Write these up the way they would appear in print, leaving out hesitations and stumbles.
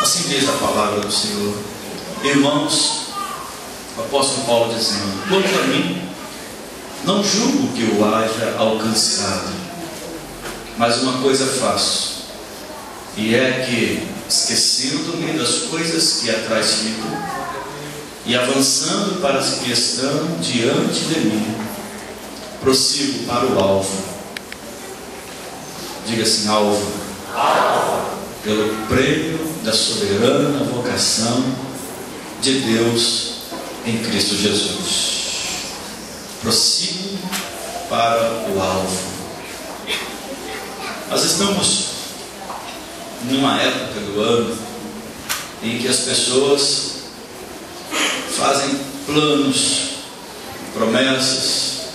Assim diz a palavra do Senhor. Irmãos, o apóstolo Paulo dizendo: quanto a mim, não julgo que eu haja alcançado, mas uma coisa faço, e é que, esquecendo-me das coisas que atrás ficam, e avançando para as que estão diante de mim, prossigo para o alvo. Diga assim: alvo. Pelo prêmio da soberana vocação de Deus em Cristo Jesus. Prossigo para o alvo. Nós estamos numa época do ano em que as pessoas fazem planos, promessas,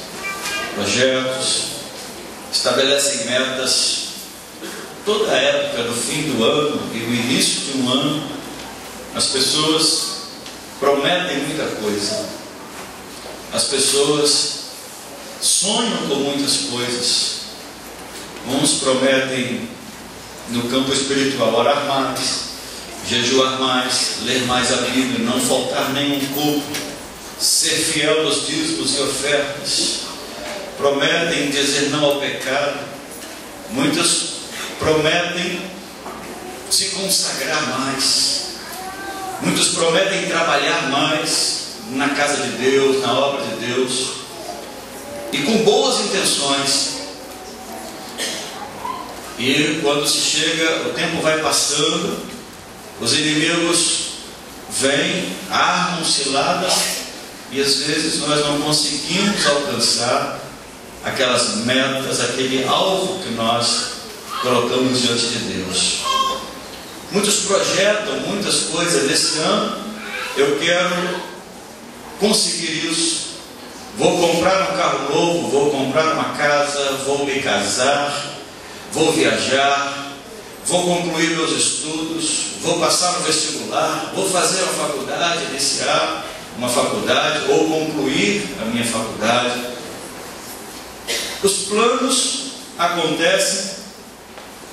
projetos, estabelecem metas. Toda a época do fim do ano e o início de um ano, as pessoas prometem muita coisa. As pessoas sonham com muitas coisas. Uns prometem, no campo espiritual, orar mais, jejuar mais, ler mais a Bíblia, não faltar nenhum culto, ser fiel aos dízimos e ofertas. Prometem dizer não ao pecado. Muitos prometem se consagrar mais. Muitos prometem trabalhar mais na casa de Deus, na obra de Deus, e com boas intenções. E quando se chega, o tempo vai passando, os inimigos vêm, armam ciladas, e às vezes nós não conseguimos alcançar aquelas metas, aquele alvo que nós colocamos diante de Deus. Muitos projetam muitas coisas nesse ano. Eu quero conseguir isso. Vou comprar um carro novo, vou comprar uma casa, vou me casar, vou viajar, vou concluir meus estudos, vou passar no vestibular, vou fazer uma faculdade, iniciar uma faculdade ou concluir a minha faculdade. Os planos acontecem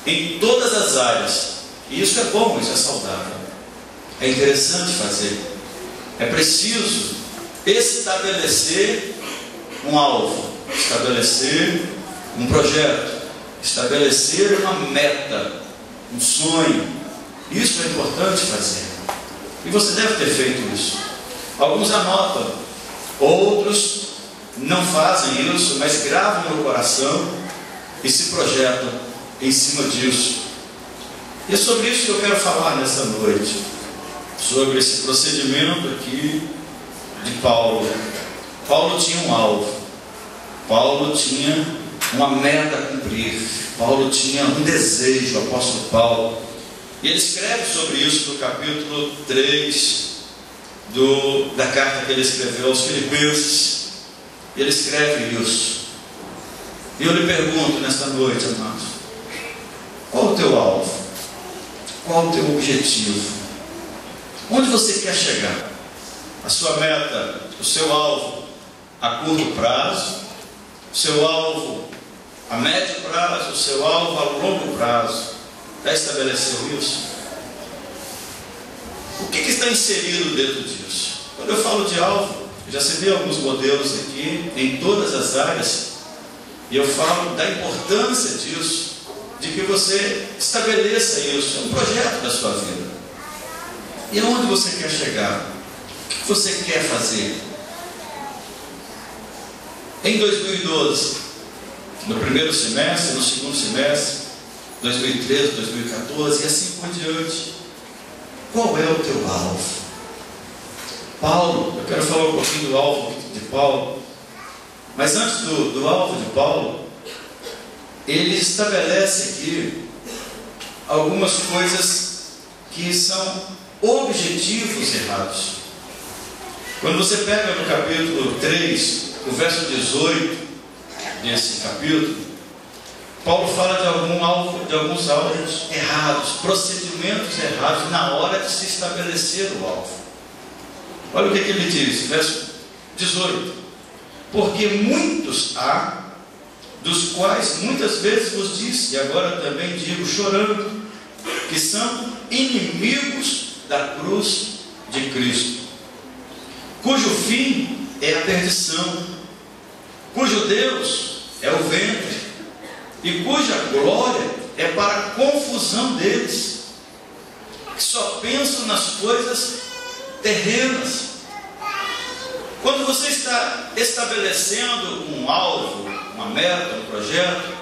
em todas as áreas, e isso é bom, isso é saudável, é interessante fazer. É preciso estabelecer um alvo, estabelecer um projeto, estabelecer uma meta, um sonho. Isso é importante fazer, e você deve ter feito isso. Alguns anotam, outros não fazem isso, mas gravam no coração e se projetam em cima disso. E é sobre isso que eu quero falar nessa noite, sobre esse procedimento aqui de Paulo. Paulo tinha um alvo, Paulo tinha uma meta a cumprir, Paulo tinha um desejo, o apóstolo Paulo, e ele escreve sobre isso no capítulo 3 da carta que ele escreveu aos Filipenses. Ele escreve isso, e eu lhe pergunto nesta noite, amados, qual o teu alvo? Qual o teu objetivo? Onde você quer chegar? A sua meta, o seu alvo a curto prazo, o seu alvo a médio prazo, o seu alvo a longo prazo. Já estabeleceu isso? O que está inserido dentro disso? Quando eu falo de alvo, eu já citei alguns modelos aqui em todas as áreas, e eu falo da importância disso, de que você estabeleça isso, é um projeto da sua vida. E aonde você quer chegar? O que você quer fazer? Em 2012, no primeiro semestre, no segundo semestre, 2013, 2014 e assim por diante, qual é o teu alvo? Paulo, eu quero falar um pouquinho do alvo de Paulo, mas antes do alvo de Paulo, ele estabelece aqui algumas coisas que são objetivos errados. Quando você pega no capítulo 3, o verso 18 desse capítulo, Paulo fala de alguns alvos errados, procedimentos errados na hora de se estabelecer o alvo. Olha o que ele diz, verso 18: porque muitos há, dos quais muitas vezes vos disse, e agora também digo chorando, que são inimigos da cruz de Cristo, cujo fim é a perdição, cujo Deus é o ventre, e cuja glória é para a confusão deles, que só pensam nas coisas terrenas. Quando você está estabelecendo um alvo, uma meta, um projeto,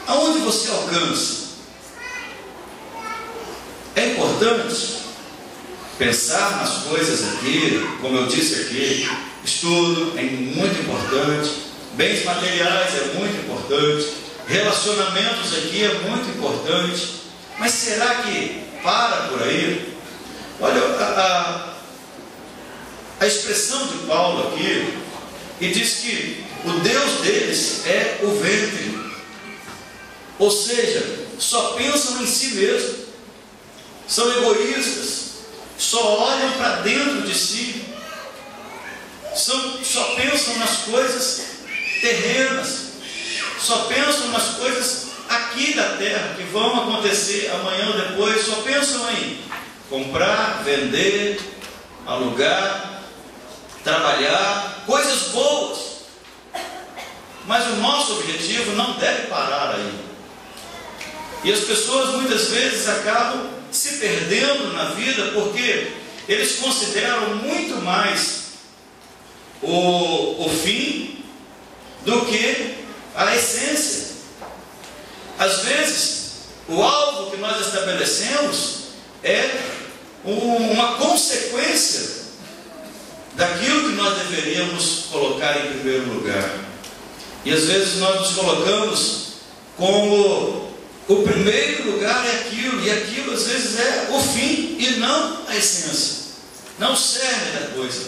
aonde você alcança? É importante pensar nas coisas aqui, como eu disse aqui, estudo é muito importante, bens materiais é muito importante, relacionamentos aqui é muito importante, mas será que para por aí? Olha a expressão de Paulo aqui, e diz que o Deus deles é o ventre, ou seja, só pensam em si mesmo, são egoístas, só olham para dentro de si, só pensam nas coisas terrenas, só pensam nas coisas aqui da terra, que vão acontecer amanhã ou depois, só pensam em comprar, vender, alugar, trabalhar, coisas boas. Mas o nosso objetivo não deve parar aí. E as pessoas muitas vezes acabam se perdendo na vida porque eles consideram muito mais o fim do que a essência. Às vezes, o alvo que nós estabelecemos é uma consequência daquilo que nós deveríamos colocar em primeiro lugar. E às vezes nós nos colocamos como o primeiro lugar é aquilo, e aquilo às vezes é o fim e não a essência, não serve da coisa.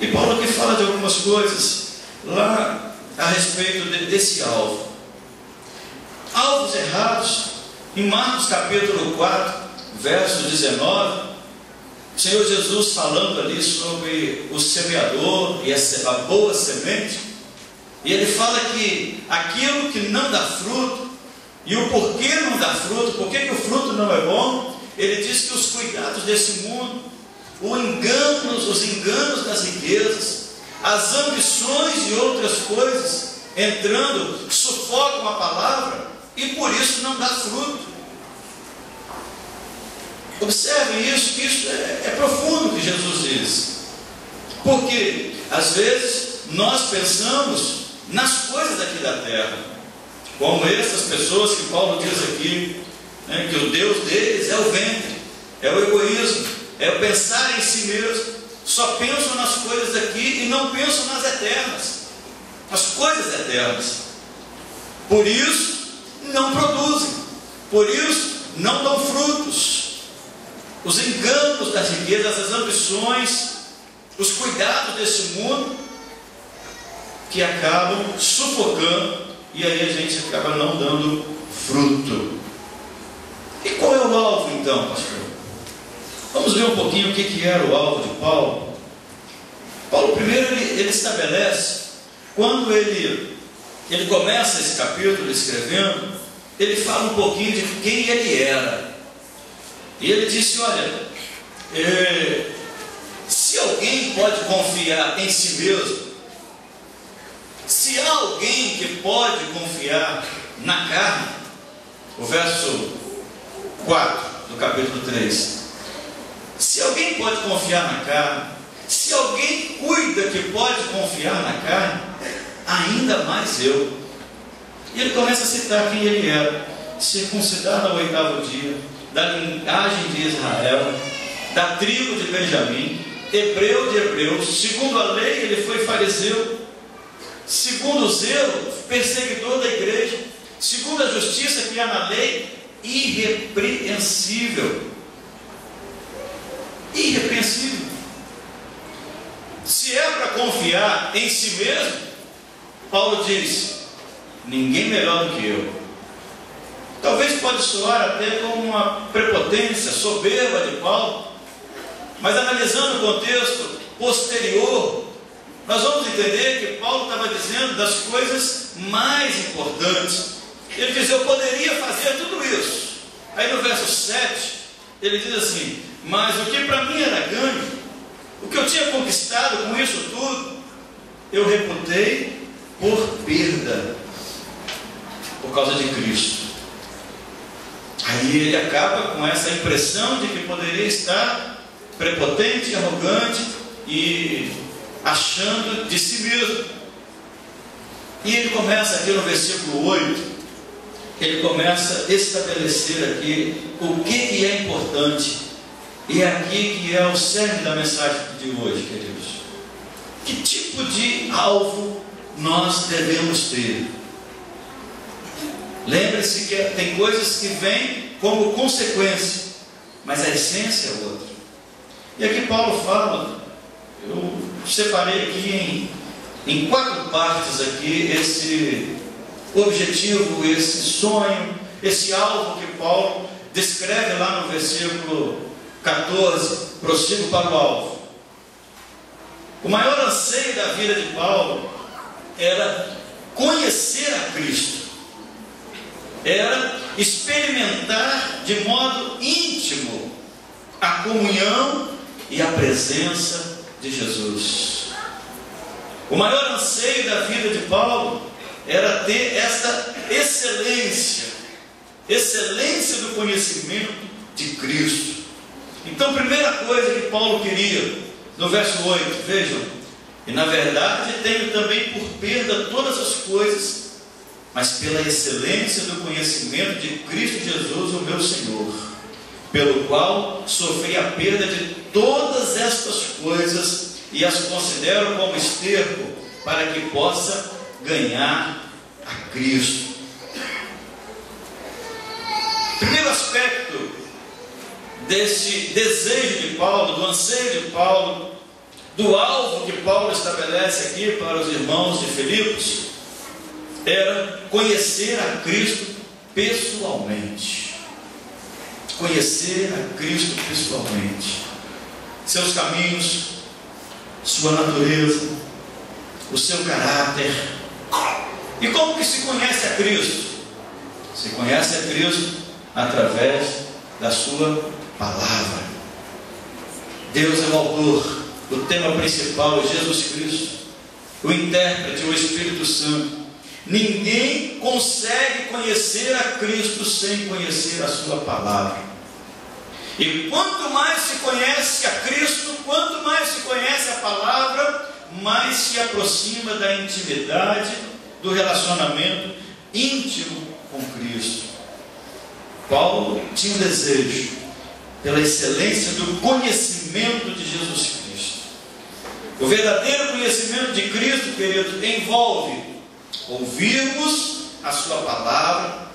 E Paulo aqui fala de algumas coisas lá a respeito desse alvo. Alvos errados. Em Marcos capítulo 4, verso 19, o Senhor Jesus falando ali sobre o semeador e a boa semente, e ele fala que aquilo que não dá fruto, e o porquê não dá fruto, porquê que o fruto não é bom, ele diz que os cuidados desse mundo, os enganos das riquezas, as ambições e outras coisas entrando, sufocam a palavra, e por isso não dá fruto. Observem isso, que isso é profundo o que Jesus diz. Porque às vezes nós pensamos nas coisas aqui da terra, como essas pessoas que Paulo diz aqui, né, que o Deus deles é o ventre, é o egoísmo, é o pensar em si mesmo, só pensam nas coisas aqui e não pensam nas eternas, as coisas eternas. Por isso não produzem, por isso não dão frutos. Os enganos das riquezas, as ambições, os cuidados desse mundo, que acabam sufocando, e aí a gente acaba não dando fruto. E qual é o alvo então, pastor? Vamos ver um pouquinho o que era o alvo de Paulo. Paulo primeiro ele estabelece, quando ele começa esse capítulo escrevendo, ele fala um pouquinho de quem ele era. E ele disse, olha, se alguém pode confiar em si mesmo, se há alguém que pode confiar na carne, o verso 4 do capítulo 3, se alguém pode confiar na carne, se alguém cuida que pode confiar na carne, ainda mais eu. E ele começa a citar quem ele era: circuncidado ao 8º dia, da linhagem de Israel, da tribo de Benjamim, hebreu de hebreus, segundo a lei ele foi fariseu, segundo o zelo, perseguidor da igreja, segundo a justiça que há na lei, irrepreensível. Irrepreensível. Se é para confiar em si mesmo, Paulo diz, ninguém melhor do que eu. Talvez pode soar até como uma prepotência, soberba de Paulo, mas analisando o contexto posterior, nós vamos entender que Paulo estava dizendo das coisas mais importantes. Ele diz, eu poderia fazer tudo isso, Aí no verso 7, ele diz assim: mas o que para mim era ganho, o que eu tinha conquistado com isso tudo, eu reputei por perda, por causa de Cristo. Aí ele acaba com essa impressão de que poderia estar prepotente, arrogante e achando de si mesmo. E ele começa aqui no versículo 8, ele começa a estabelecer aqui o que é importante. E é aqui que é o cerne da mensagem de hoje, queridos. Que tipo de alvo nós devemos ter? Lembre-se que tem coisas que vêm como consequência, mas a essência é outra. E aqui Paulo fala, eu separei aqui em 4 partes aqui esse objetivo, esse sonho, esse alvo que Paulo descreve lá no versículo 14, prossigo para o alvo. O maior anseio da vida de Paulo era conhecer a Cristo, era experimentar de modo íntimo a comunhão e a presença de Jesus. O maior anseio da vida de Paulo era ter esta excelência do conhecimento de Cristo. Então, primeira coisa que Paulo queria, no verso 8, vejam: e na verdade tenho também por perda todas as coisas, mas pela excelência do conhecimento de Cristo Jesus, o meu Senhor, pelo qual sofri a perda de todas estas coisas e as considero como esterco, para que possa ganhar a Cristo. Primeiro aspecto desse desejo de Paulo, do anseio de Paulo, do alvo que Paulo estabelece aqui para os irmãos de Filipos, era conhecer a Cristo pessoalmente. Conhecer a Cristo pessoalmente. Seus caminhos, sua natureza, o seu caráter. E como que se conhece a Cristo? Se conhece a Cristo através da sua palavra. Deus é o autor, o tema principal é Jesus Cristo, o intérprete, o Espírito Santo. Ninguém consegue conhecer a Cristo sem conhecer a sua palavra. E quanto mais se conhece a Cristo, quanto mais se conhece a palavra, mais se aproxima da intimidade, do relacionamento íntimo com Cristo. Paulo tinha um desejo pela excelência do conhecimento de Jesus Cristo. O verdadeiro conhecimento de Cristo, querido, envolve ouvirmos a sua palavra,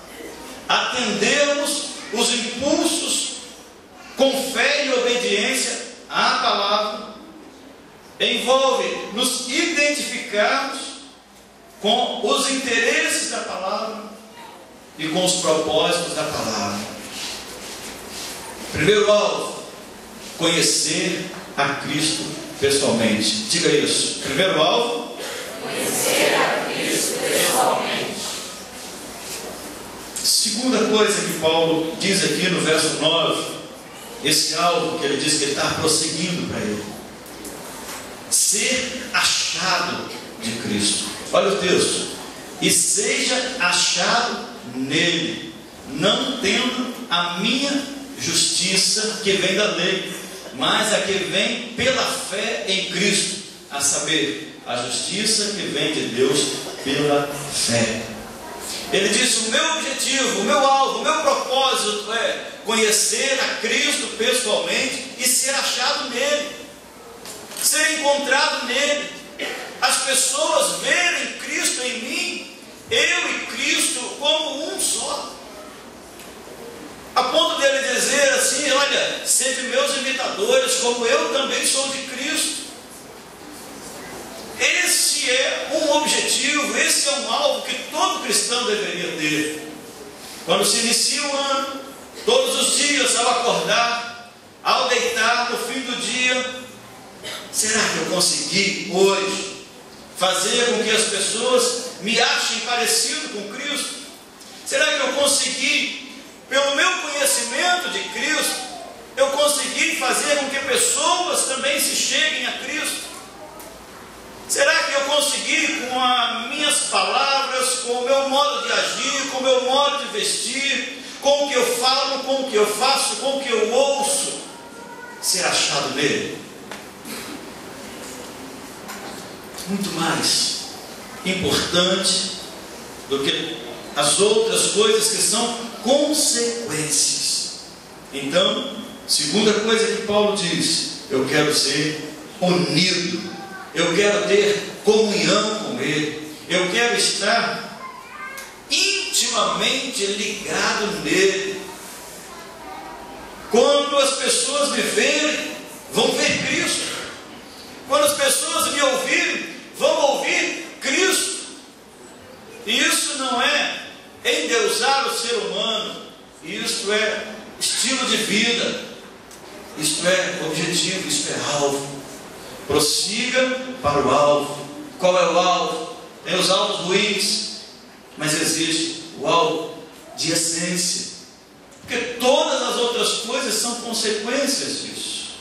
atendermos os impulsos com fé e obediência à palavra, envolve nos identificarmos com os interesses da palavra e com os propósitos da palavra. Primeiro alvo, conhecer a Cristo pessoalmente. Diga isso. Primeiro alvo, conhecer a Cristo pessoalmente. Segunda coisa que Paulo diz aqui no verso 9, esse alvo que ele diz que ele está prosseguindo para ele: ser achado de Cristo. Olha o texto: e seja achado nele, não tendo a minha justiça que vem da lei, mas a que vem pela fé em Cristo, a saber, a justiça que vem de Deus pela fé. Ele disse: o meu objetivo, o meu alvo, o meu propósito é conhecer a Cristo pessoalmente e ser achado nele, ser encontrado nele, as pessoas verem Cristo em mim, eu e Cristo como um só, a ponto dele dizer assim: olha, sede meus imitadores, como eu também sou de Cristo. Esse é um objetivo, esse é um alvo que todo cristão deveria ter. Quando se inicia o ano, todos os dias, ao acordar, ao deitar, no fim do dia: será que eu consegui hoje fazer com que as pessoas me achem parecido com Cristo? Será que eu consegui pelo meu conhecimento de Cristo, eu consegui fazer com que pessoas também se cheguem a Cristo? Será que eu consegui, com as minhas palavras, com o meu modo de agir, com o meu modo de vestir, com o que eu falo, com o que eu faço, com o que eu ouço, ser achado nele? Muito mais importante do que as outras coisas que são consequências. Então, segunda coisa que Paulo diz: eu quero ser unido, eu quero ter comunhão com ele, eu quero estar intimamente ligado nele. Quando as pessoas me verem, vão ver Cristo. Quando as pessoas me ouvirem, vão ouvir Cristo. E isso não é endeusar o ser humano, isso é estilo de vida, isto é objetivo, isto é alvo. Prossiga para o alvo. Qual é o alvo? Tem os alvos ruins, mas existe o alvo de essência, porque todas as outras coisas são consequências disso.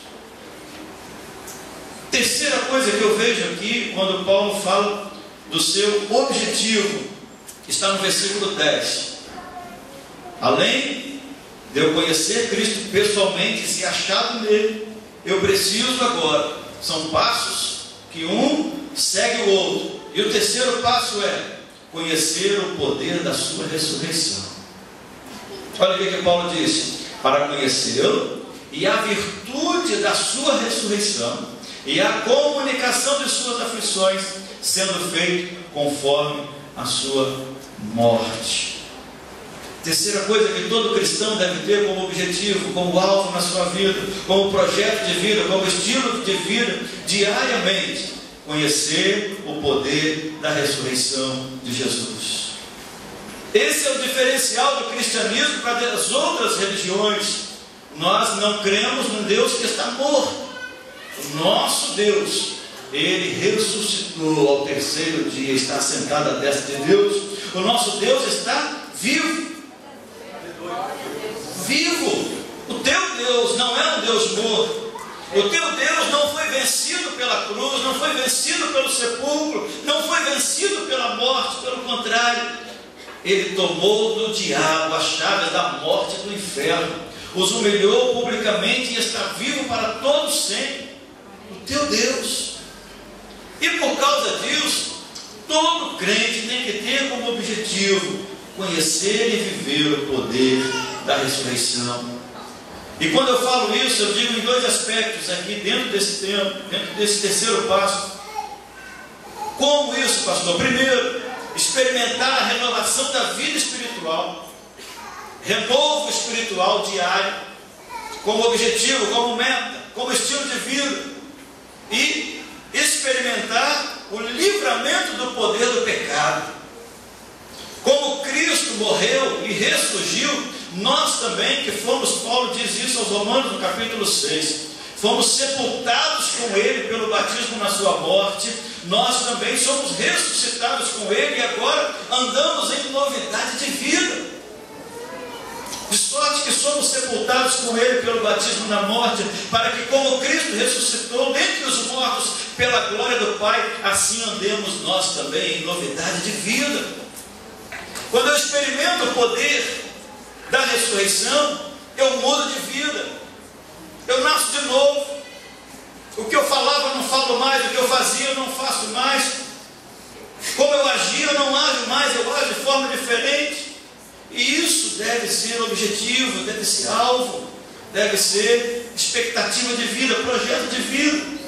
Terceira coisa que eu vejo aqui, quando Paulo fala do seu objetivo, está no versículo 10. Além de eu conhecer Cristo pessoalmente e ser achado nele, eu preciso agora, são passos que um segue o outro, e o terceiro passo é conhecer o poder da sua ressurreição. Olha o que Paulo disse: para conhecê-lo e a virtude da sua ressurreição e a comunicação de suas aflições, sendo feito conforme a sua morte. Terceira coisa que todo cristão deve ter como objetivo, como alvo na sua vida, como projeto de vida, como estilo de vida, diariamente: conhecer o poder da ressurreição de Jesus. Esse é o diferencial do cristianismo para as outras religiões. Nós não cremos num Deus que está morto. O nosso Deus, Ele ressuscitou ao terceiro dia, está sentado à destra de Deus. O nosso Deus está vivo. Vivo. O teu Deus não é um Deus morto. O teu Deus não foi vencido pela cruz, não foi vencido pelo sepulcro, não foi vencido pela morte. Pelo contrário, Ele tomou do diabo a chave da morte e do inferno, os humilhou publicamente e está vivo para todos sempre. O teu Deus. E por causa disso, todo crente tem que ter como objetivo conhecer e viver o poder da ressurreição. E quando eu falo isso, eu digo em dois aspectos aqui dentro desse tempo, dentro desse terceiro passo. Como isso, pastor? Primeiro, experimentar a renovação da vida espiritual, renovo espiritual diário, como objetivo, como meta, como estilo de vida, e experimentar o livramento do poder do pecado. Como Cristo morreu e ressurgiu, nós também, que fomos, Paulo diz isso aos Romanos no capítulo 6, fomos sepultados com Ele pelo batismo na sua morte, nós também somos ressuscitados com Ele e agora andamos em novidade de vida. De sorte que somos sepultados com Ele pelo batismo na morte, para que, como Cristo ressuscitou dentre os mortos pela glória do Pai, assim andemos nós também em novidade de vida. Quando eu experimento o poder da ressurreição, eu mudo de vida, eu nasço de novo. O que eu falava eu não falo mais, o que eu fazia eu não faço mais, como eu agia eu não ajo mais, eu ajo de forma diferente. E isso deve ser objetivo, deve ser alvo, deve ser expectativa de vida, projeto de vida.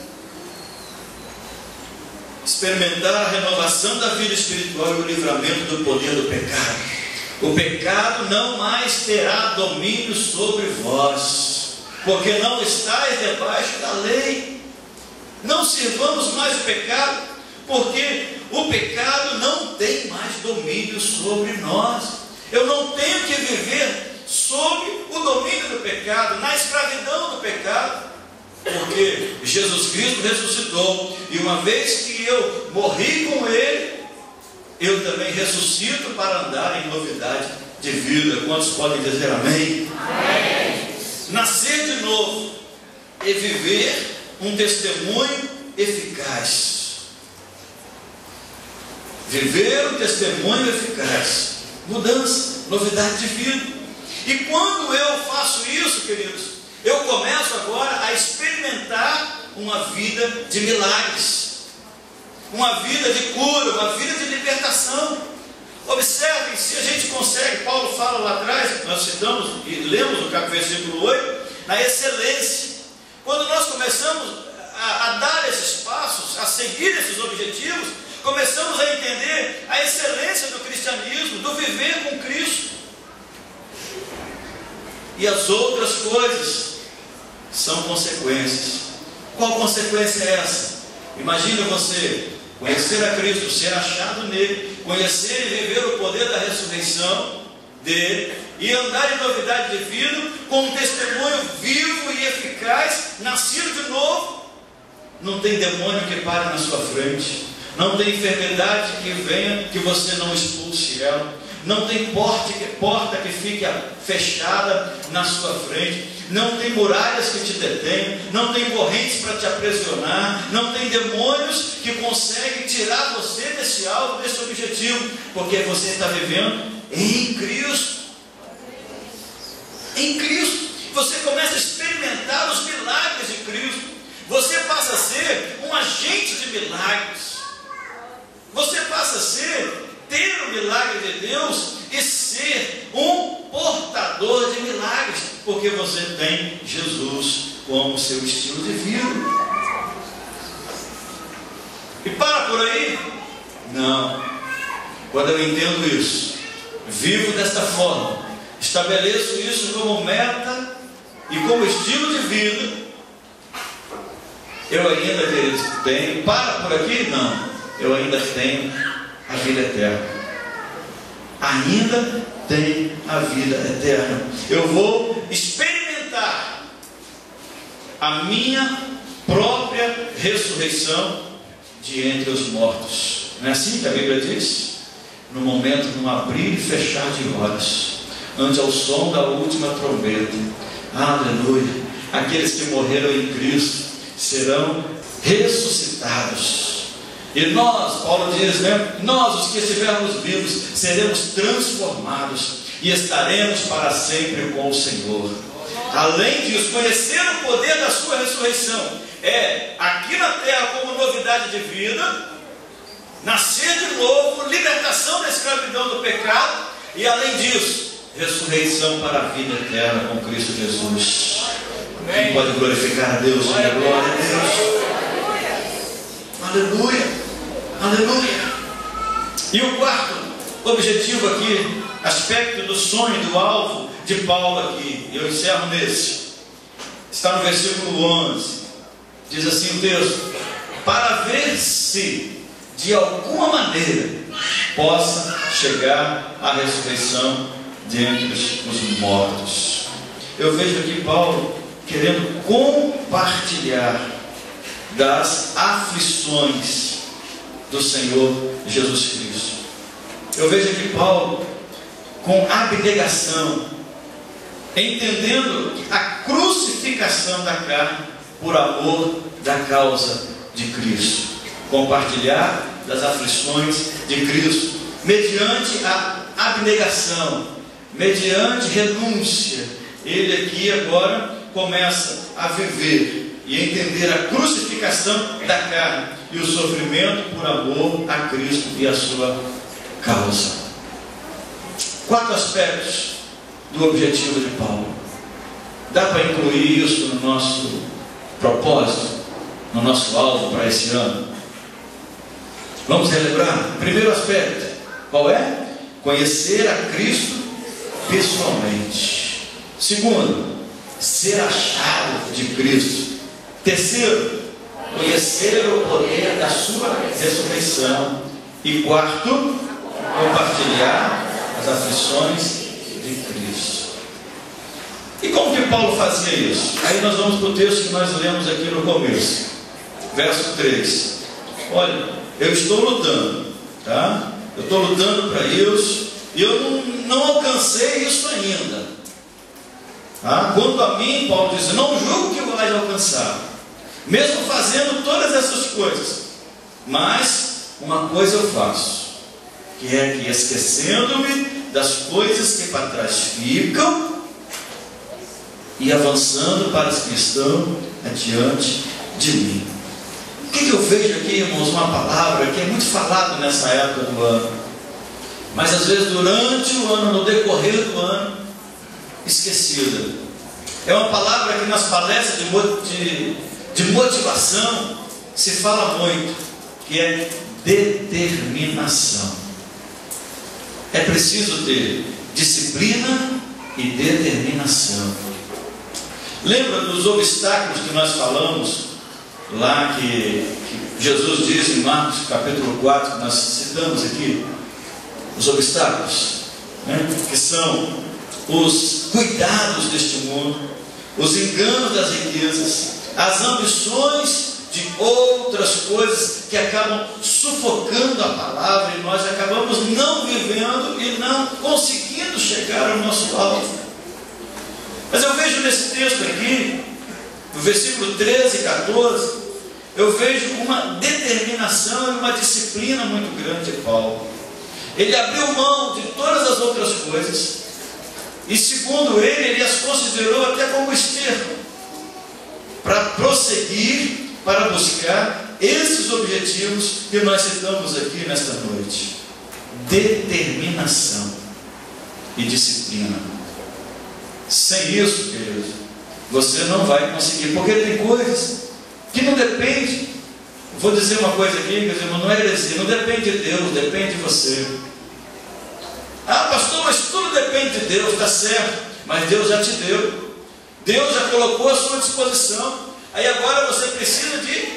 Experimentar a renovação da vida espiritual e o livramento do poder do pecado. O pecado não mais terá domínio sobre vós, porque não estáis debaixo da lei. Não sirvamos mais o pecado, porque o pecado não tem mais domínio sobre nós. Eu não tenho que viver sob o domínio do pecado, na escravidão do pecado, porque Jesus Cristo ressuscitou, e uma vez que eu morri com Ele, eu também ressuscito para andar em novidade de vida. Quantos podem dizer amém? Amém. Nascer de novo e viver um testemunho eficaz. Viver um testemunho eficaz. Mudança, novidade de vida. E quando eu faço isso, queridos, eu começo agora a experimentar uma vida de milagres, uma vida de cura, uma vida de libertação. Observem, se a gente consegue, Paulo fala lá atrás, nós citamos e lemos no versículo 8, na excelência. Quando nós começamos a dar esses passos, a seguir esses objetivos, começamos a entender a excelência do cristianismo, do viver com Cristo. E as outras coisas são consequências. Qual consequência é essa? Imagina você conhecer a Cristo, ser achado nele, conhecer e viver o poder da ressurreição dele, e andar em novidade de vida, com um testemunho vivo e eficaz, nascido de novo. Não tem demônio que pare na sua frente, não tem enfermidade que venha que você não expulse ela, não tem porta que fique fechada na sua frente, não tem muralhas que te detêm, não tem correntes para te aprisionar, não tem demônios que conseguem tirar você desse alvo, desse objetivo, porque você está vivendo em Cristo. Em Cristo, você começa a experimentar os milagres de Cristo, você passa a ser um agente de milagres, você passa a ter o milagre de Deus e ser um portador de milagres, porque você tem Jesus como seu estilo de vida. E para por aí? Não. Quando eu entendo isso, vivo desta forma, estabeleço isso como meta e como estilo de vida, eu ainda, queridos, tenho. Para por aqui? Não. Eu ainda tenho a vida eterna. Ainda tenho a vida eterna. Eu vou experimentar a minha própria ressurreição de entre os mortos. Não é assim que a Bíblia diz? No momento, num abrir e fechar de olhos, ante ao som da última trombeta. Aleluia! Aqueles que morreram em Cristo serão ressuscitados. E nós, Paulo diz, né? Nós, os que estivermos vivos, seremos transformados e estaremos para sempre com o Senhor. Além disso, conhecer o poder da sua ressurreição é, aqui na terra, como novidade de vida, nascer de novo, libertação da escravidão do pecado, e além disso, ressurreição para a vida eterna com Cristo Jesus. Quem pode glorificar a Deus? Glória a Deus. Aleluia. Aleluia. E o quarto objetivo aqui, aspecto do sonho, do alvo de Paulo aqui, eu encerro nesse, está no versículo 11, diz assim o texto: para ver se de alguma maneira possa chegar à ressurreição dentre os mortos. Eu vejo aqui Paulo querendo compartilhar das aflições do Senhor Jesus Cristo. Eu vejo aqui Paulo com abnegação, entendendo a crucificação da carne por amor da causa de Cristo. Compartilhar das aflições de Cristo mediante a abnegação, mediante renúncia. Ele aqui agora começa a viver e entender a crucificação da carne e o sofrimento por amor a Cristo e a sua causa. 4 aspectos do objetivo de Paulo. Dá para incluir isso no nosso propósito, no nosso alvo para esse ano? Vamos relembrar? Primeiro aspecto, qual é? Conhecer a Cristo pessoalmente. Segundo, ser achado de Cristo. Terceiro, conhecer o poder da sua ressurreição. E quarto, compartilhar as aflições de Cristo. E como que Paulo fazia isso? Aí nós vamos para o texto que nós lemos aqui no começo, verso 3. Olha, eu estou lutando, tá? Eu estou lutando para isso, e eu não alcancei isso ainda. Quanto a mim, Paulo diz, não julgo que eu vou alcançar, mesmo fazendo todas essas coisas, mas uma coisa eu faço, que é que esquecendo-me das coisas que para trás ficam e avançando para as que estão adiante de mim. O que eu vejo aqui, irmãos? Uma palavra que é muito falado nessa época do ano, mas às vezes durante o ano, no decorrer do ano, esquecida. É uma palavra que nas palestras de motivação se fala muito, que é determinação. É preciso ter disciplina e determinação. Lembra dos obstáculos que nós falamos lá, que Jesus diz em Marcos capítulo 4, que nós citamos aqui? Os obstáculos, que são os cuidados deste mundo, os enganos das riquezas, as ambições de outras coisas que acabam sufocando a palavra, e nós acabamos não vivendo e não conseguindo chegar ao nosso alvo. Mas eu vejo nesse texto aqui, no versículo 13 e 14, eu vejo uma determinação e uma disciplina muito grande de Paulo. Ele abriu mão de todas as outras coisas, e segundo ele as considerou até como esterco, para prosseguir, para buscar esses objetivos que nós citamos aqui nesta noite. Determinação e disciplina. Sem isso, querido, você não vai conseguir, porque tem coisas que não dependem. Vou dizer uma coisa aqui, meus irmãos, não é heresia, não depende de Deus, depende de você. Pastor, mas tudo depende de Deus, está certo, mas Deus já te deu, Deus já colocou à sua disposição. Aí agora você precisa de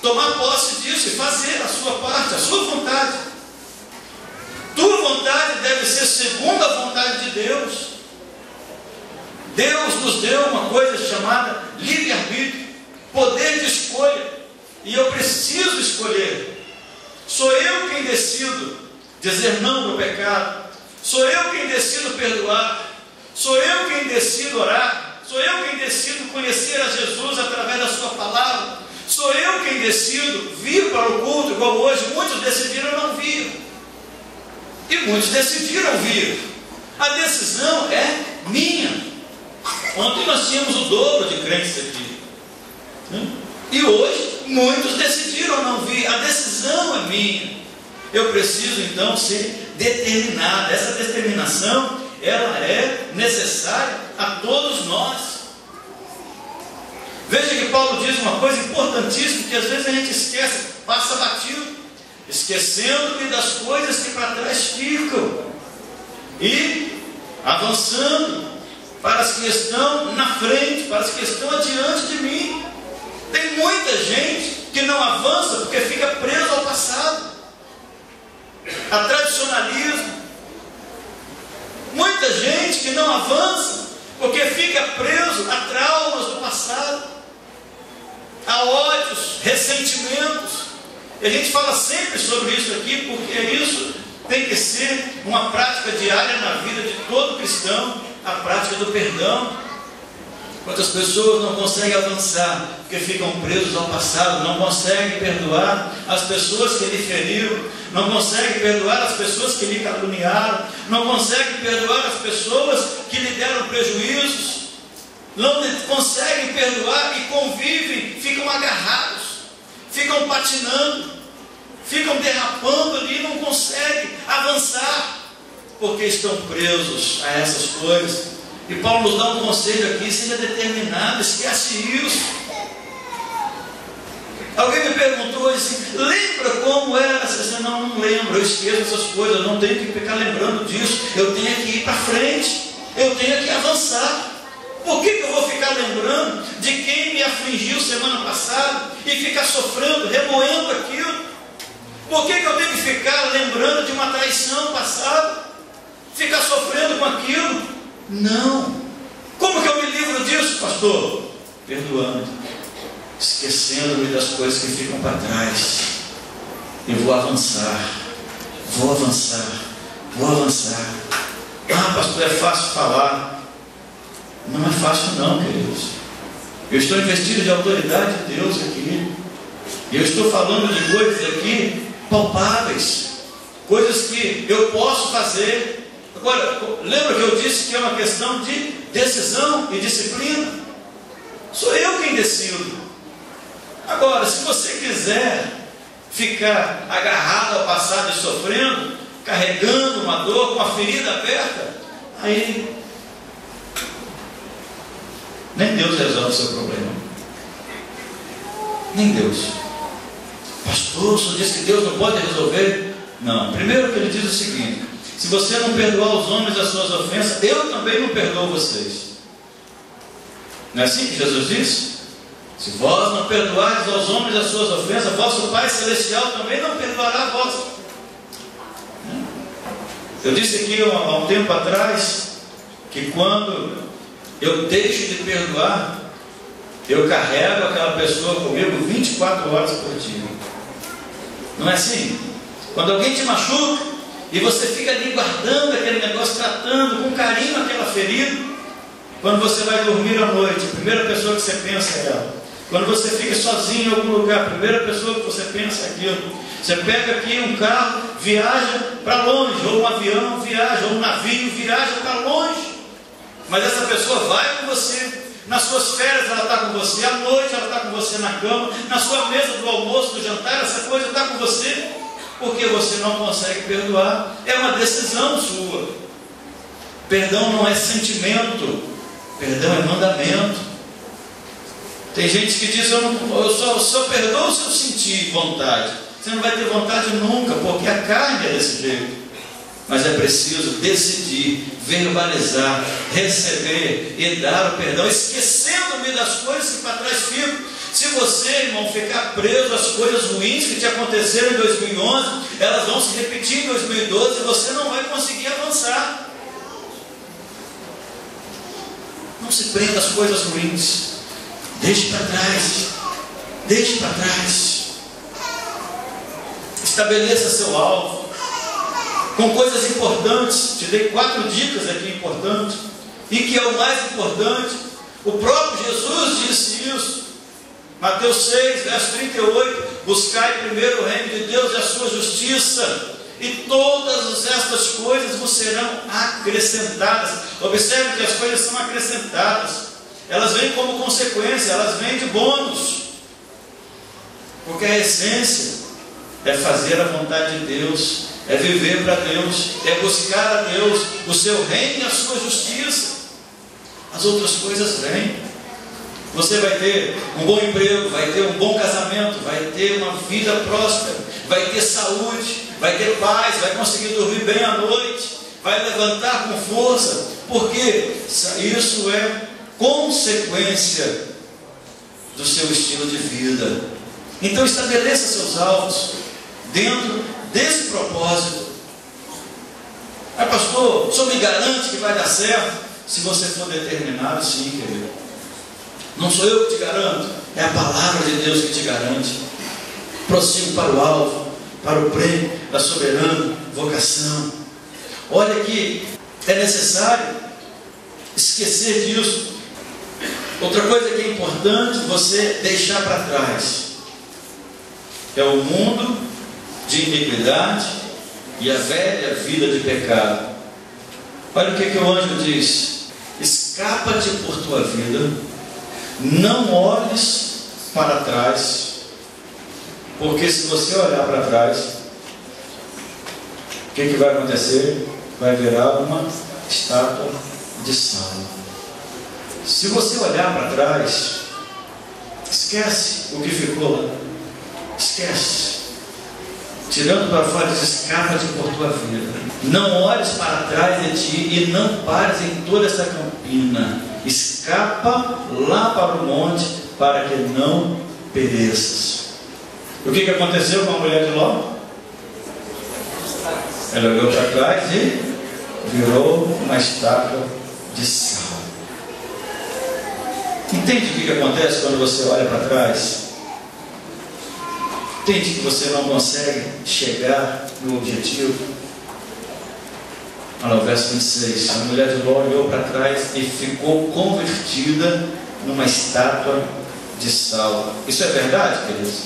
tomar posse disso e fazer a sua parte, a sua vontade. Tua vontade deve ser segundo a vontade de Deus. Deus nos deu uma coisa chamada livre-arbítrio, poder de escolha, e eu preciso escolher. Sou eu quem decido dizer não para o pecado, sou eu quem decido perdoar, sou eu quem decido orar, sou eu quem decido conhecer a Jesus através da sua palavra, sou eu quem decido vir para o culto, igual hoje muitos decidiram não vir, e muitos decidiram vir. A decisão é minha. Ontem nós tínhamos o dobro de crentes aqui, e hoje muitos decidiram não vir. A decisão é minha. Eu preciso então ser determinado. Essa determinação, ela é necessária a todos nós. Veja que Paulo diz uma coisa importantíssima, que às vezes a gente esquece, passa batido, esquecendo-me das coisas que para trás ficam e avançando para as que estão na frente, para as que estão adiante de mim. Tem muita gente que não avança porque fica preso ao passado, a tradicionalismo. Muita gente que não avança porque fica preso a traumas do passado, a ódios, ressentimentos. E a gente fala sempre sobre isso aqui, porque isso tem que ser uma prática diária na vida de todo cristão, a prática do perdão. Quantas pessoas não conseguem avançar porque ficam presos ao passado, não conseguem perdoar as pessoas que lhe feriram, não conseguem perdoar as pessoas que lhe caluniaram, não conseguem perdoar as pessoas que lhe deram prejuízos, não conseguem perdoar e convivem, ficam agarrados, ficam patinando, ficam derrapando ali, não conseguem avançar porque estão presos a essas coisas. E Paulo nos dá um conselho aqui: seja determinado, esquece isso. Alguém me perguntou assim: lembra como era? Eu disse: não lembro, eu esqueço essas coisas, eu não tenho que ficar lembrando disso, eu tenho que ir para frente, eu tenho que avançar. Por que eu vou ficar lembrando de quem me afligiu semana passada e ficar sofrendo, remoendo aquilo? Por que eu tenho que ficar lembrando de uma traição passada, ficar sofrendo com aquilo? Não. Como que eu me livro disso, pastor? Perdoando, esquecendo-me das coisas que ficam para trás. Eu vou avançar, vou avançar. Ah, pastor, é fácil falar. Não é fácil não, queridos. Eu estou investido de autoridade de Deus aqui. E eu estou falando de coisas aqui palpáveis, coisas que eu posso fazer. Agora, lembra que eu disse que é uma questão de decisão e disciplina? Sou eu quem decido. Agora, se você quiser ficar agarrado ao passado e sofrendo, carregando uma dor, com uma ferida aberta, aí nem Deus resolve o seu problema. Nem Deus. Pastor, o senhor disse que Deus não pode resolver? Não. Primeiro que ele diz o seguinte: se você não perdoar os homens as suas ofensas, eu também não perdoo vocês. Não é assim que Jesus disse? Se vós não perdoardes aos homens as suas ofensas, vosso Pai Celestial também não perdoará a vós. Eu disse aqui há um tempo atrás que quando eu deixo de perdoar, eu carrego aquela pessoa comigo 24 horas por dia. Não é assim? Quando alguém te machuca e você fica ali guardando aquele negócio, tratando com carinho aquela ferida, quando você vai dormir à noite, a primeira pessoa que você pensa é ela. Quando você fica sozinho em algum lugar, a primeira pessoa que você pensa é aquilo. Você pega aqui um carro, viaja para longe, ou um avião viaja, ou um navio viaja para longe, mas essa pessoa vai com você. Nas suas férias ela está com você, à noite ela está com você na cama, na sua mesa do almoço, do jantar, essa coisa está com você, porque você não consegue perdoar. É uma decisão sua. Perdão não é sentimento, perdão é mandamento. Tem gente que diz: eu só perdoo se eu sentir vontade. Você não vai ter vontade nunca, porque a carne é desse jeito. Mas é preciso decidir, verbalizar, receber e dar o perdão, esquecendo-me das coisas que para trás ficam. Se você, irmão, ficar preso às coisas ruins que te aconteceram em 2011, elas vão se repetir em 2012 e você não vai conseguir avançar. Não se prenda às coisas ruins. Deixe para trás. Deixe para trás. Estabeleça seu alvo com coisas importantes. Te dei 4 dicas aqui importantes. E que é o mais importante, o próprio Jesus disse isso. Mateus 6, verso 38: buscai primeiro o reino de Deus e a sua justiça, e todas estas coisas vos serão acrescentadas. Observe que as coisas são acrescentadas. Elas vêm como consequência, elas vêm de bônus. Porque a essência é fazer a vontade de Deus, é viver para Deus, é buscar a Deus, o seu reino e a sua justiça. As outras coisas vêm. Você vai ter um bom emprego, vai ter um bom casamento, vai ter uma vida próspera, vai ter saúde, vai ter paz, vai conseguir dormir bem à noite, vai levantar com força, porque isso é consequência do seu estilo de vida. Então estabeleça seus alvos dentro desse propósito. Ah, pastor, o senhor me garante que vai dar certo? Se você for determinado, sim, querido. Não sou eu que te garanto, é a palavra de Deus que te garante. Prossigo para o alvo, para o prêmio da soberana vocação. Olha que é necessário esquecer disso. Outra coisa que é importante você deixar para trás é o mundo de iniquidade e a velha vida de pecado. Olha o que o anjo diz: escapa-te por tua vida, não olhes para trás, porque se você olhar para trás, o que vai acontecer? Vai virar uma estátua de sal. Se você olhar para trás, esquece o que ficou lá, esquece. Tirando para fora, escapa-te por tua vida. Não olhes para trás de ti e não pares em toda essa campina. Escapa lá para o monte, para que não pereças. O que aconteceu com a mulher de Ló? Ela olhou para trás e virou uma estátua de sal. Entende o que acontece quando você olha para trás? Entende que você não consegue chegar no objetivo? Olha lá o verso 26. A mulher de Ló olhou para trás e ficou convertida numa estátua de sal. Isso é verdade, queridos?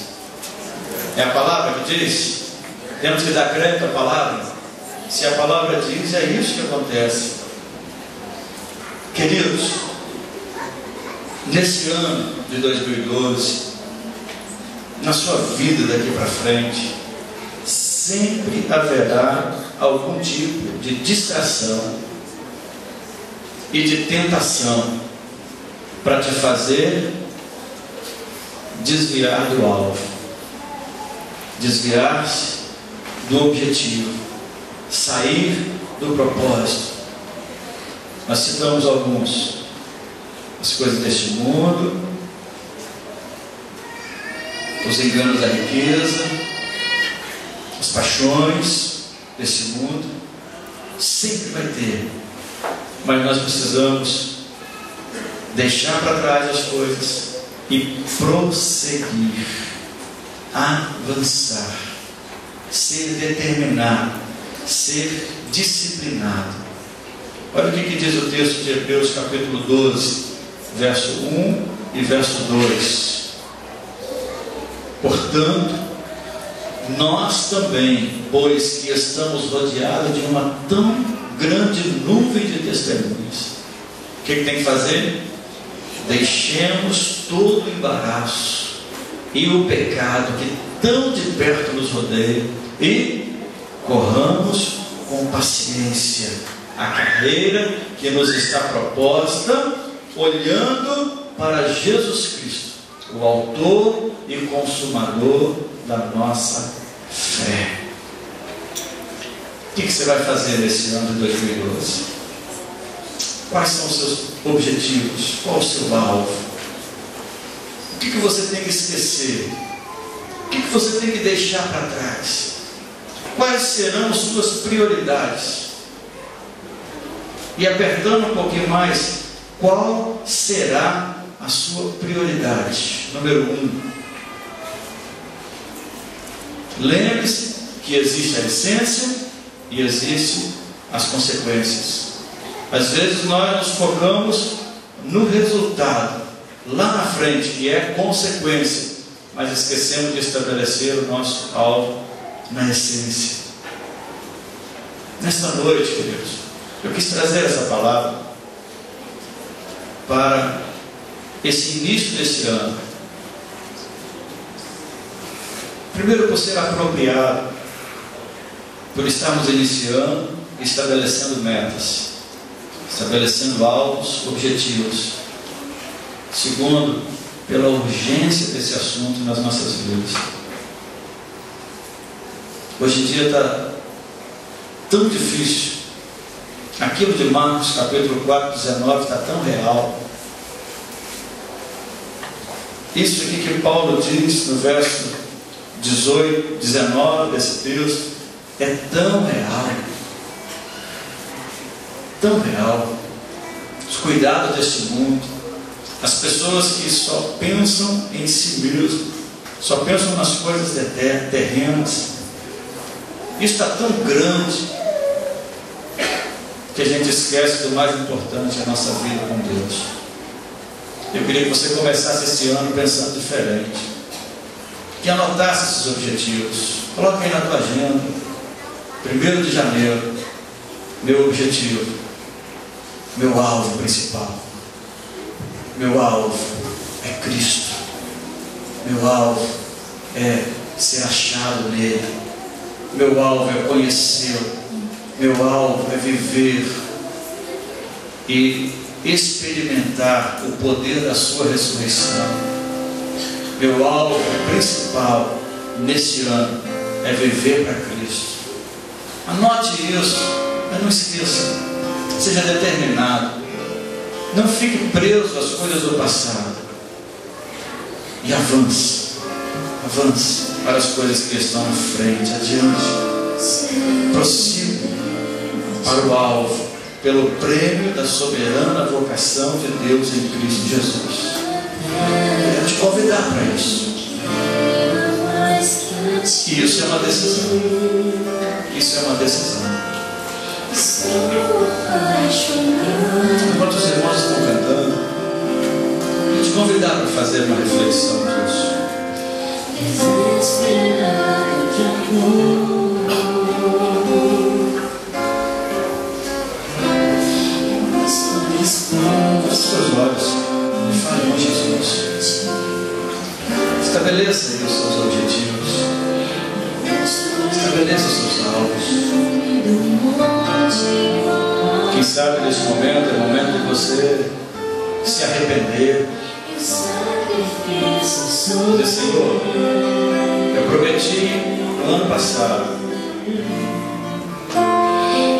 É a palavra que diz? Temos que dar crédito à palavra. Se a palavra diz, é isso que acontece. Queridos, nesse ano de 2012, na sua vida daqui para frente, sempre haverá algum tipo de distração e de tentação para te fazer desviar do alvo, desviar-se do objetivo, sair do propósito. Nós citamos alguns: as coisas deste mundo, os enganos da riqueza, as paixões desse mundo. Sempre vai ter, mas nós precisamos deixar para trás as coisas e prosseguir, avançar, ser determinado, ser disciplinado. Olha o que diz o texto de Hebreus capítulo 12, verso 1 e verso 2. Portanto, nós também, pois que estamos rodeados de uma tão grande nuvem de testemunhas, o que tem que fazer? Deixemos todo o embaraço e o pecado que tão de perto nos rodeia e corramos com paciência a carreira que nos está proposta, olhando para Jesus Cristo, o autor e consumador da nossa fé. O que você vai fazer nesse ano de 2012? Quais são os seus objetivos? Qual o seu alvo? O que você tem que esquecer? O que você tem que deixar para trás? Quais serão as suas prioridades? E apertando um pouquinho mais, qual será a sua prioridade? Número 1. Lembre-se que existe a essência e existe as consequências. Às vezes nós nos focamos no resultado, lá na frente, que é consequência, mas esquecemos de estabelecer o nosso alvo na essência. Nesta noite, queridos, eu quis trazer essa palavra para esse início desse ano. Primeiro, por ser apropriado, por estarmos iniciando e estabelecendo metas, estabelecendo alvos, objetivos. Segundo, pela urgência desse assunto nas nossas vidas. Hoje em dia está tão difícil. Aquilo de Marcos capítulo 4, 19 está tão real. Isso aqui que Paulo diz no verso 18, 19 desse texto é tão real. Tão real. Os cuidados desse mundo, as pessoas que só pensam em si mesmo, só pensam nas coisas terrenas. Isso está tão grande que a gente esquece do mais importante, a nossa vida com Deus. Eu queria que você começasse esse ano pensando diferente, que anotasse esses objetivos. Coloque aí na tua agenda. 1º de janeiro, meu objetivo, meu alvo principal. Meu alvo é Cristo. Meu alvo é ser achado nele. Meu alvo é conhecê-lo. Meu alvo é viver e experimentar o poder da sua ressurreição. Meu alvo principal nesse ano é viver para Cristo. Anote isso, mas não esqueça. Seja determinado. Não fique preso às coisas do passado. E avance. Avance para as coisas que estão à frente, adiante. Prossiga para o alvo, pelo prêmio da soberana vocação de Deus em Cristo Jesus. Eu quero te convidar para isso. E isso é uma decisão. Isso é uma decisão. Enquanto os irmãos estão cantando, eu te convidar para fazer uma reflexão disso. Feche os seus olhos e fale com Jesus. Estabeleça aí os seus objetivos. Estabeleça os seus alvos. Quem sabe nesse momento é o momento de você se arrepender. Dizer: Senhor, eu prometi no ano passado,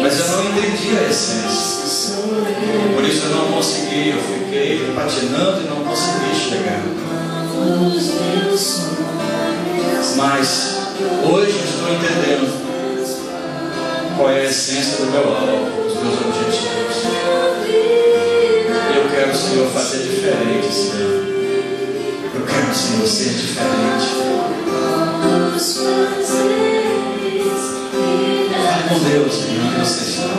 mas eu não entendi a essência. Por isso eu não consegui, eu fiquei patinando e não consegui chegar. Mas hoje eu estou entendendo qual é a essência do meu alvo, dos meus objetivos. Eu quero, Senhor, fazer diferente, Senhor. Eu quero, Senhor, ser diferente. Fale com Deus, Senhor, onde você está.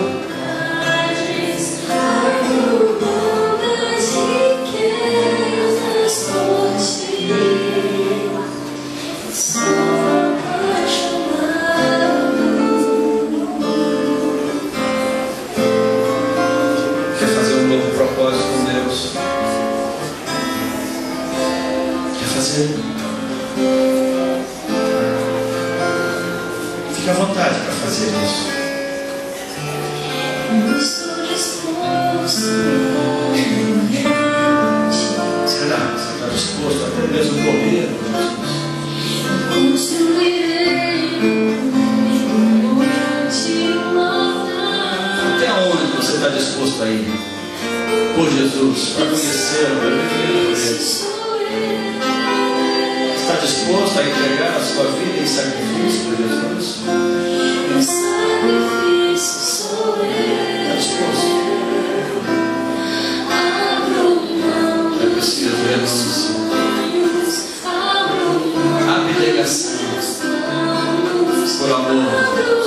Quer fazer um novo propósito com Deus? Quer fazer? Fique à vontade para fazer isso. Será? Você está disposto até mesmo correr? Até onde você está disposto a ir? Por Jesus, para conhecê-lo, para viver por Ele. Está disposto a entregar a sua vida em sacrifício por Jesus? Está disposto? É preciso renúncia, abnegação, por amor a Deus.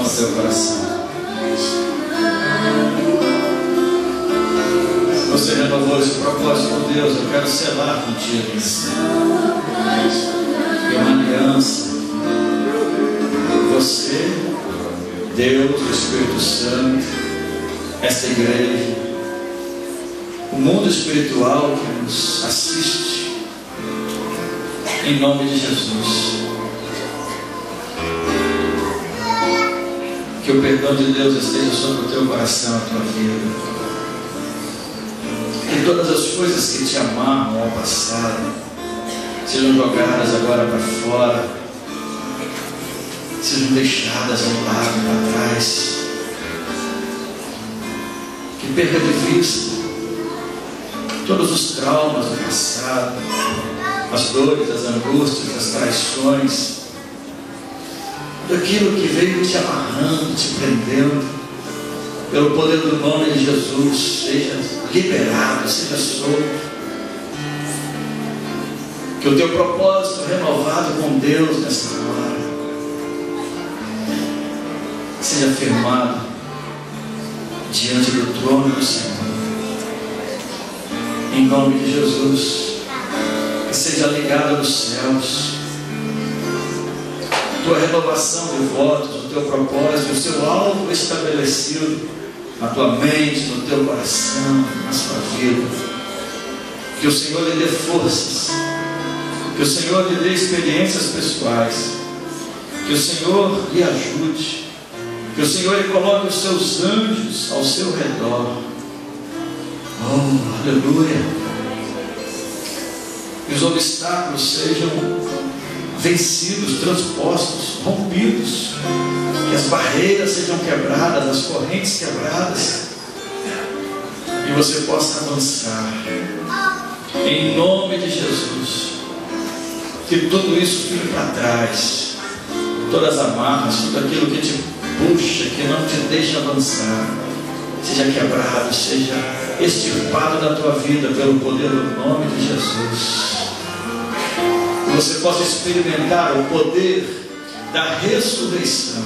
Seu coração. Você renovou esse propósito com Deus. Eu quero selar contigo uma aliança. Você, Deus, o Espírito Santo, essa igreja, o mundo espiritual que nos assiste, em nome de Jesus. Que o perdão de Deus esteja sobre o teu coração, a tua vida. Que todas as coisas que te amarram ao passado sejam jogadas agora para fora, sejam deixadas ao lado, para trás. Que perca de vista todos os traumas do passado, as dores, as angústias, as traições, daquilo que veio te amarrando, te prendendo, pelo poder do nome de Jesus, seja liberado, seja solto. Que o teu propósito renovado com Deus nessa hora seja firmado diante do trono do Senhor, em nome de Jesus. Que seja ligado nos céus tua renovação de votos, o teu propósito, o seu alvo estabelecido na tua mente, no teu coração, na sua vida. Que o Senhor lhe dê forças, que o Senhor lhe dê experiências pessoais, que o Senhor lhe ajude, que o Senhor lhe coloque os seus anjos ao seu redor. Oh, aleluia! Que os obstáculos sejam vencidos, transpostos, rompidos, que as barreiras sejam quebradas, as correntes quebradas, e você possa avançar, em nome de Jesus. Que tudo isso fique para trás, todas as amarras, tudo aquilo que te puxa, que não te deixa avançar, seja quebrado, seja extirpado da tua vida pelo poder do nome de Jesus. Que você possa experimentar o poder da ressurreição,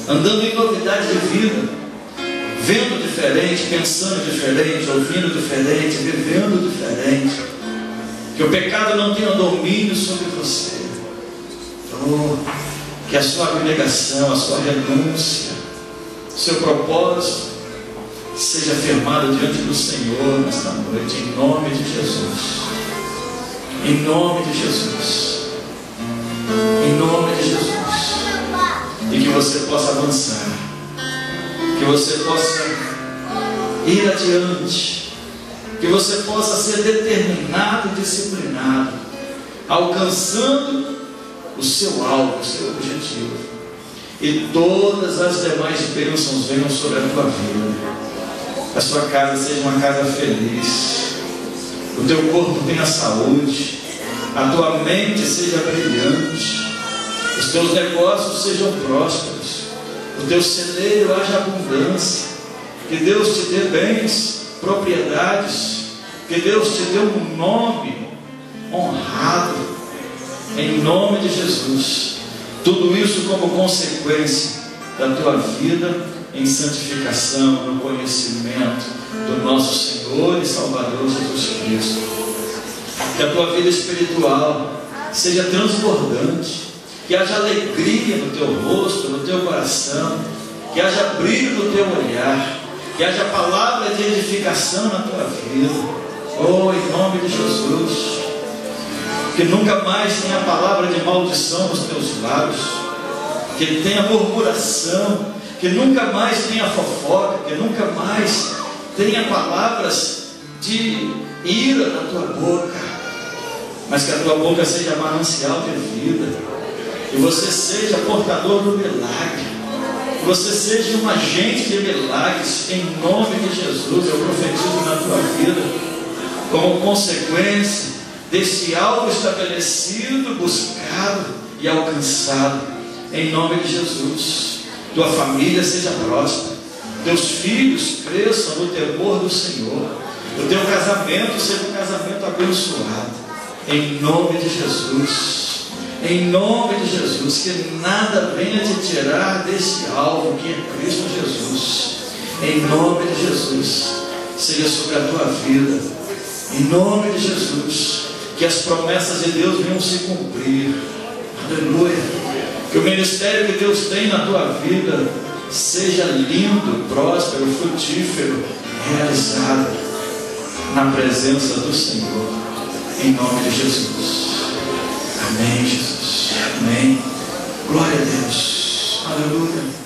andando em novidade de vida, vendo diferente, pensando diferente, ouvindo diferente, vivendo diferente. Que o pecado não tenha domínio sobre você. Oh, que a sua abnegação, a sua renúncia, o seu propósito seja firmado diante do Senhor nesta noite, em nome de Jesus. Em nome de Jesus. Em nome de Jesus. E que você possa avançar, que você possa ir adiante, que você possa ser determinado e disciplinado, alcançando o seu alvo, o seu objetivo, e todas as demais bênçãos venham sobre a tua vida. A sua casa seja uma casa feliz, o teu corpo tenha saúde, a tua mente seja brilhante, os teus negócios sejam prósperos, o teu celeiro haja abundância, que Deus te dê bens, propriedades, que Deus te dê um nome honrado, em nome de Jesus. Tudo isso como consequência da tua vida em santificação, no conhecimento do nosso Senhor e Salvador Jesus Cristo. Que a tua vida espiritual seja transbordante, que haja alegria no teu rosto, no teu coração, que haja brilho no teu olhar, que haja palavra de edificação na tua vida. Oh, em nome de Jesus. Que nunca mais tenha palavra de maldição nos teus lábios, que tenha murmuração, que nunca mais tenha fofoca, que nunca mais tenha palavras de ira na tua boca, mas que a tua boca seja manancial de vida, que você seja portador do milagre, que você seja um agente de milagres, em nome de Jesus. Eu profetizo na tua vida, como consequência desse alvo estabelecido, buscado e alcançado, em nome de Jesus. Tua família seja próspera, teus filhos cresçam no temor do Senhor, o teu casamento seja um casamento abençoado, em nome de Jesus. Em nome de Jesus, que nada venha te tirar desse alvo que é Cristo Jesus. Em nome de Jesus, seja sobre a tua vida. Em nome de Jesus, que as promessas de Deus venham se cumprir. Aleluia. Que o ministério que Deus tem na tua vida seja lindo, próspero, frutífero, realizado na presença do Senhor. Em nome de Jesus. Amém, Jesus. Amém. Glória a Deus. Aleluia.